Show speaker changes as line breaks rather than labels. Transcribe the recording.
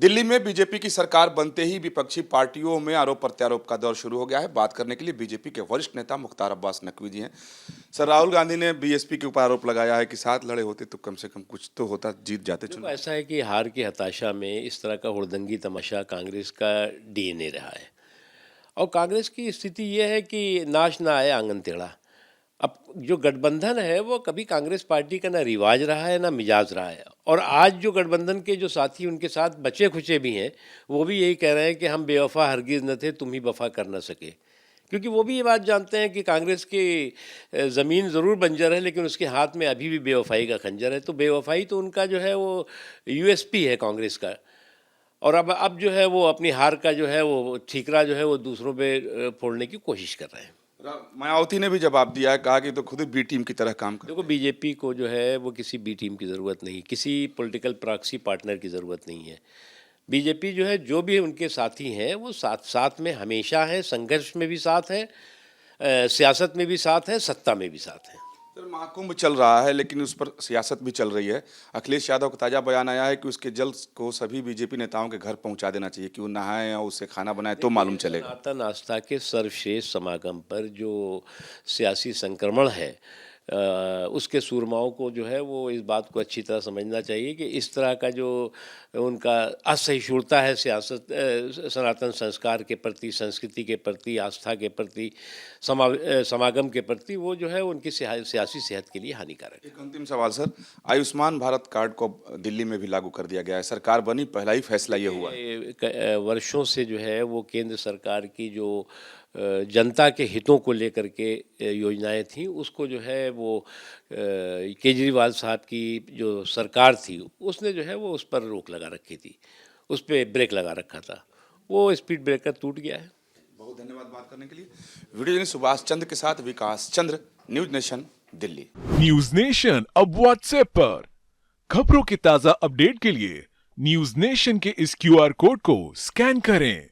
दिल्ली में बीजेपी की सरकार बनते ही विपक्षी पार्टियों में आरोप प्रत्यारोप का दौर शुरू हो गया है। बात करने के लिए बीजेपी के वरिष्ठ नेता मुख्तार अब्बास नकवी जी हैं। सर, राहुल गांधी ने बीएसपी के ऊपर आरोप लगाया है कि साथ लड़े होते तो कम से कम कुछ तो होता, जीत जाते
देखो,
चुनाव।
ऐसा है कि हार की हताशा में इस तरह का हुड़दंगी तमाशा कांग्रेस का डीएनए रहा है। और कांग्रेस की स्थिति ये है कि नाश ना आए आंगन टेढ़ा। अब जो गठबंधन है वो कभी कांग्रेस पार्टी का ना रिवाज रहा है ना मिजाज रहा है। और आज जो गठबंधन के जो साथी उनके साथ बचे खुचे भी हैं, वो भी यही कह रहे हैं कि हम बेवफा हरगिज़ न थे, तुम ही वफा कर न सके। क्योंकि वो भी ये बात जानते हैं कि कांग्रेस की ज़मीन ज़रूर बंजर है, लेकिन उसके हाथ में अभी भी बेवफाई का खंजर है। तो बेवफाई तो उनका जो है वो यूएसपी है कांग्रेस का। और अब जो है वो अपनी हार का जो है वो ठीकरा जो है वो दूसरों पे फोड़ने की कोशिश कर रहे हैं।
मायावती ने भी जवाब दिया है, कहा कि तो खुद ही बी टीम की तरह काम कर।
देखो, बीजेपी को जो है वो किसी बी टीम की ज़रूरत नहीं, किसी पॉलिटिकल प्रॉक्सी पार्टनर की ज़रूरत नहीं है। बीजेपी जो है, जो भी उनके साथी हैं वो साथ साथ में हमेशा है, संघर्ष में भी साथ है, सियासत में भी साथ है, सत्ता में भी साथ है।
सर, महाकुंभ चल रहा है लेकिन उस पर सियासत भी चल रही है। अखिलेश यादव का ताजा बयान आया है कि उसके जल को सभी बीजेपी नेताओं के घर पहुंचा देना चाहिए कि वो नहाएं और उससे खाना बनाएं तो मालूम चलेगा।
सनातन आस्था के सर्वश्रेष्ठ समागम पर जो सियासी संक्रमण है, उसके सूरमाओं को जो है वो इस बात को अच्छी तरह समझना चाहिए कि इस तरह का जो उनका असहिष्णुता है सियासत, सनातन संस्कार के प्रति, संस्कृति के प्रति, आस्था के प्रति, समागम के प्रति, वो जो है उनकी सियासी सेहत के लिए हानिकारक है।
एक अंतिम सवाल सर, आयुष्मान भारत कार्ड को दिल्ली में भी लागू कर दिया गया है। सरकार बनी, पहला ही फैसला ये हुआ है।
वर्षों से जो है वो केंद्र सरकार की जो जनता के हितों को लेकर के योजनाएं थी, उसको जो है वो केजरीवाल साहब की जो सरकार थी उसने जो है वो उस पर रोक लगा रखी थी, उस पर ब्रेक लगा रखा था। वो स्पीड ब्रेकर टूट गया है।
बहुत धन्यवाद बात करने के लिए। वीडियो जर्नलिस्ट सुभाष चंद्र के साथ Vikas Chandra, News Nation Delhi.
News Nation अब व्हाट्सएप पर खबरों के ताजा अपडेट के लिए न्यूज नेशन के इस क्यूआर कोड को स्कैन करें।